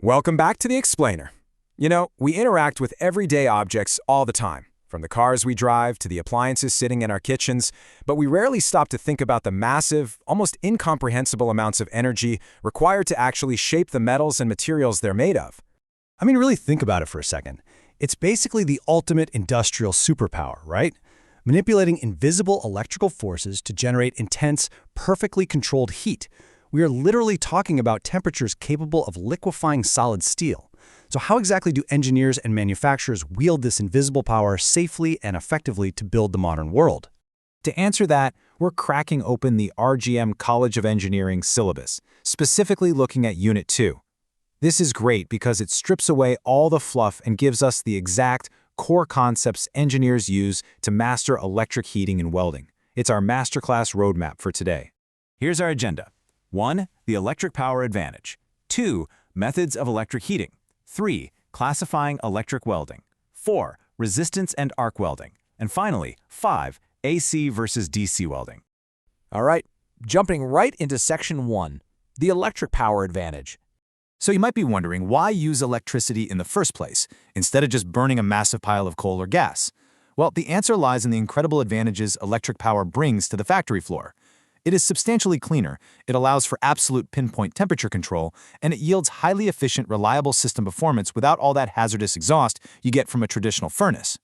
Welcome back to the Explainer. You know, we interact with everyday objects all the time, from the cars we drive to the appliances sitting in our kitchens, but we rarely stop to think about the massive, almost incomprehensible amounts of energy required to actually shape the metals and materials they're made of. I mean, really think about it for a second. It's basically the ultimate industrial superpower, right? Manipulating invisible electrical forces to generate intense, perfectly controlled heat. We are literally talking about temperatures capable of liquefying solid steel. So how exactly do engineers and manufacturers wield this invisible power safely and effectively to build the modern world? To answer that, we're cracking open the RGM College of Engineering syllabus, specifically looking at Unit 2. This is great because it strips away all the fluff and gives us the exact core concepts engineers use to master electric heating and welding. It's our masterclass roadmap for today. Here's our agenda. 1. The electric power advantage. 2. Methods of electric heating. 3. Classifying electric welding. 4. Resistance and arc welding. And finally, 5. AC versus DC welding. All right, jumping right into Section 1, the electric power advantage. So you might be wondering, why use electricity in the first place, instead of just burning a massive pile of coal or gas? Well, the answer lies in the incredible advantages electric power brings to the factory floor. It is substantially cleaner, it allows for absolute pinpoint temperature control, and it yields highly efficient, reliable system performance without all that hazardous exhaust you get from a traditional furnace.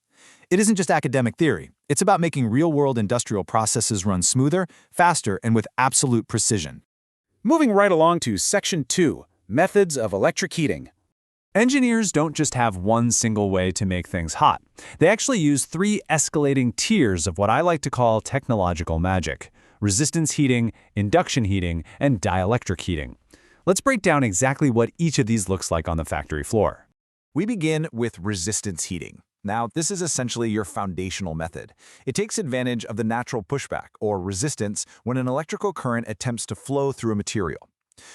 It isn't just academic theory, it's about making real-world industrial processes run smoother, faster, and with absolute precision. Moving right along to Section 2, Methods of Electric Heating. Engineers don't just have one single way to make things hot. They actually use 3 escalating tiers of what I like to call technological magic: resistance heating, induction heating, and dielectric heating. Let's break down exactly what each of these looks like on the factory floor. We begin with resistance heating. Now, this is essentially your foundational method. It takes advantage of the natural pushback, or resistance, when an electrical current attempts to flow through a material.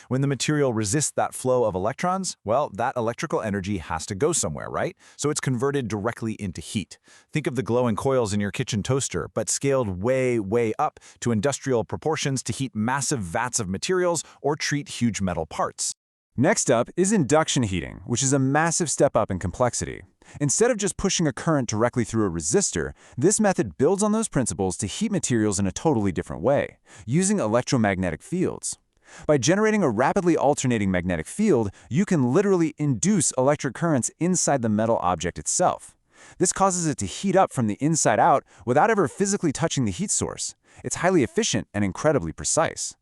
When the material resists that flow of electrons, well, that electrical energy has to go somewhere, right? So it's converted directly into heat. Think of the glowing coils in your kitchen toaster, but scaled way up to industrial proportions to heat massive vats of materials or treat huge metal parts. Next up is induction heating, which is a massive step up in complexity. Instead of just pushing a current directly through a resistor, this method builds on those principles to heat materials in a totally different way, using electromagnetic fields. By generating a rapidly alternating magnetic field, you can literally induce electric currents inside the metal object itself. This causes it to heat up from the inside out without ever physically touching the heat source. It's highly efficient and incredibly precise.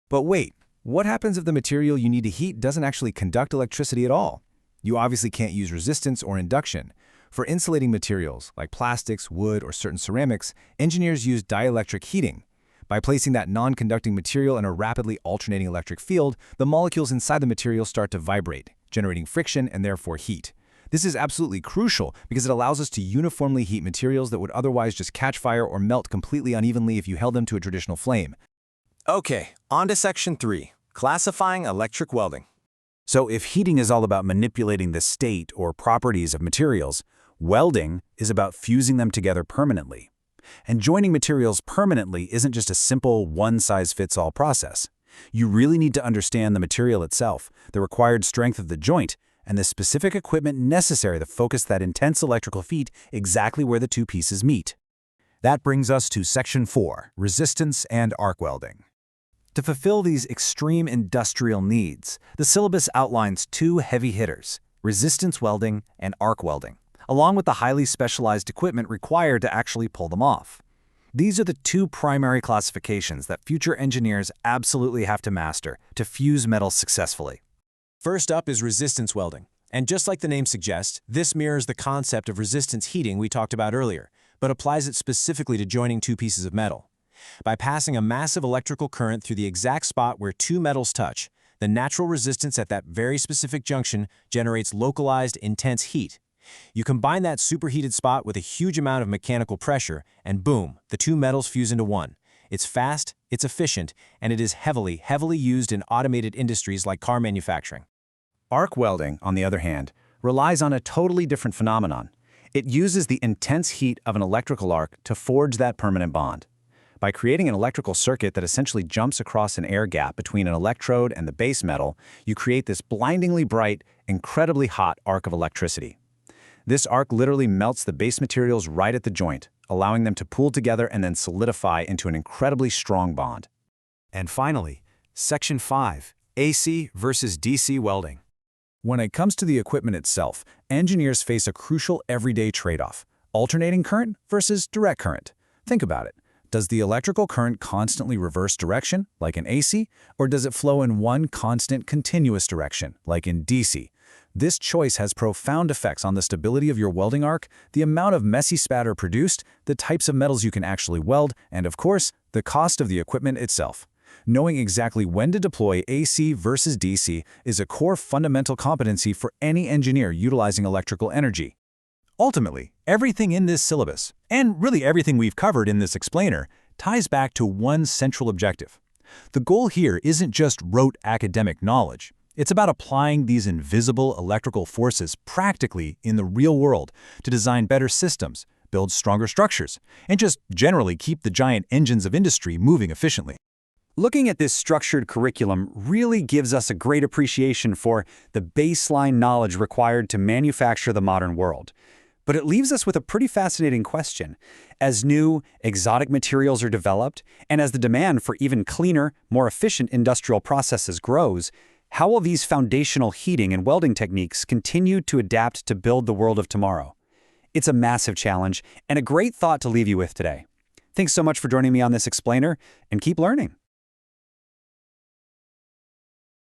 But wait, what happens if the material you need to heat doesn't actually conduct electricity at all? You obviously can't use resistance or induction. For insulating materials, like plastics, wood, or certain ceramics, engineers use dielectric heating. By placing that non-conducting material in a rapidly alternating electric field, the molecules inside the material start to vibrate, generating friction and therefore heat. This is absolutely crucial because it allows us to uniformly heat materials that would otherwise just catch fire or melt completely unevenly if you held them to a traditional flame. Okay, on to Section 3, classifying electric welding. So if heating is all about manipulating the state or properties of materials, welding is about fusing them together permanently. And joining materials permanently isn't just a simple one-size-fits-all process. You really need to understand the material itself, the required strength of the joint, and the specific equipment necessary to focus that intense electrical heat exactly where the two pieces meet. That brings us to Section 4, resistance and arc welding. To fulfill these extreme industrial needs, the syllabus outlines 2 heavy hitters: resistance welding and arc welding, along with the highly specialized equipment required to actually pull them off. These are the 2 primary classifications that future engineers absolutely have to master to fuse metals successfully. First up is resistance welding. And just like the name suggests, this mirrors the concept of resistance heating we talked about earlier, but applies it specifically to joining 2 pieces of metal. By passing a massive electrical current through the exact spot where 2 metals touch, the natural resistance at that very specific junction generates localized, intense heat. You combine that superheated spot with a huge amount of mechanical pressure, and boom, the 2 metals fuse into one. It's fast, it's efficient, and it is heavily used in automated industries like car manufacturing. Arc welding, on the other hand, relies on a totally different phenomenon. It uses the intense heat of an electrical arc to forge that permanent bond. By creating an electrical circuit that essentially jumps across an air gap between an electrode and the base metal, you create this blindingly bright, incredibly hot arc of electricity. This arc literally melts the base materials right at the joint, allowing them to pool together and then solidify into an incredibly strong bond. And finally, Section 5, AC versus DC welding. When it comes to the equipment itself, engineers face a crucial everyday trade-off: alternating current versus direct current. Think about it. Does the electrical current constantly reverse direction, like in AC, or does it flow in one constant continuous direction, like in DC? This choice has profound effects on the stability of your welding arc, the amount of messy spatter produced, the types of metals you can actually weld, and of course, the cost of the equipment itself. Knowing exactly when to deploy AC versus DC is a core fundamental competency for any engineer utilizing electrical energy. Ultimately, everything in this syllabus, and really everything we've covered in this explainer, ties back to one central objective. The goal here isn't just rote academic knowledge. It's about applying these invisible electrical forces practically in the real world to design better systems, build stronger structures, and just generally keep the giant engines of industry moving efficiently. Looking at this structured curriculum really gives us a great appreciation for the baseline knowledge required to manufacture the modern world. But it leaves us with a pretty fascinating question. As new, exotic materials are developed, and as the demand for even cleaner, more efficient industrial processes grows, how will these foundational heating and welding techniques continue to adapt to build the world of tomorrow? It's a massive challenge and a great thought to leave you with today. Thanks so much for joining me on this explainer, and keep learning.